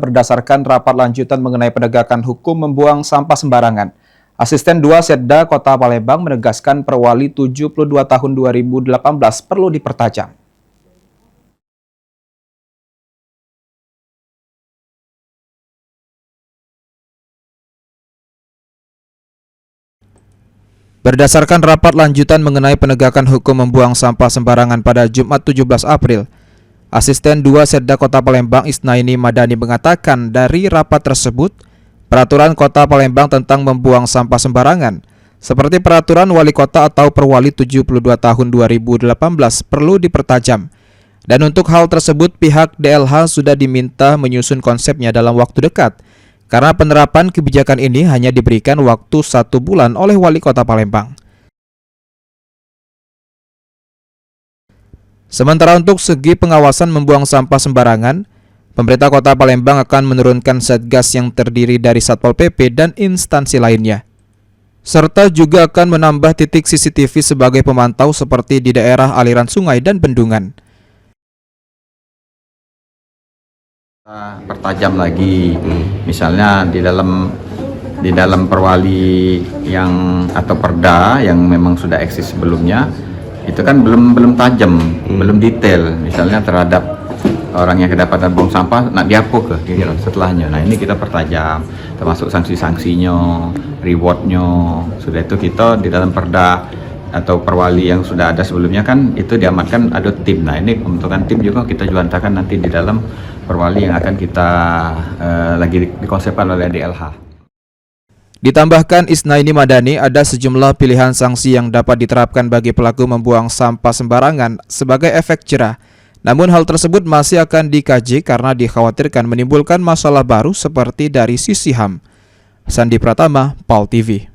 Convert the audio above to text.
berdasarkan rapat lanjutan mengenai penegakan hukum membuang sampah sembarangan. Asisten 2 Setda Kota Palembang menegaskan Perwali 72 tahun 2018 perlu dipertajam. Berdasarkan rapat lanjutan mengenai penegakan hukum membuang sampah sembarangan pada Jumat 17 April, Asisten 2 Setda Kota Palembang Isnaini Madani mengatakan dari rapat tersebut, peraturan Kota Palembang tentang membuang sampah sembarangan, seperti peraturan Wali Kota atau Perwali 72 tahun 2018 perlu dipertajam. Dan untuk hal tersebut pihak DLH sudah diminta menyusun konsepnya dalam waktu dekat, karena penerapan kebijakan ini hanya diberikan waktu 1 bulan oleh Wali Kota Palembang. Sementara untuk segi pengawasan membuang sampah sembarangan, pemerintah Kota Palembang akan menurunkan Satgas yang terdiri dari Satpol PP dan instansi lainnya. Serta juga akan menambah titik CCTV sebagai pemantau seperti di daerah aliran sungai dan bendungan. Pertajam lagi, misalnya di dalam perwali yang atau perda yang memang sudah eksis sebelumnya, itu kan belum tajam, belum detail. Misalnya terhadap orang yang kedapatan buang sampah, nak diapo ke setelahnya. Nah ini kita pertajam, termasuk sanksi-sanksinya, rewardnya. Sudah itu kita di dalam perda atau perwali yang sudah ada sebelumnya kan itu diamankan ada tim. Nah ini pembentukan tim juga kita juantakan nanti di dalam perwali yang akan kita lagi dikonsepkan oleh DLH. Ditambahkan Isnaini Madani ada sejumlah pilihan sanksi yang dapat diterapkan bagi pelaku membuang sampah sembarangan sebagai efek jerah. Namun hal tersebut masih akan dikaji karena dikhawatirkan menimbulkan masalah baru seperti dari sisi HAM. Sandi Pratama, PAL TV.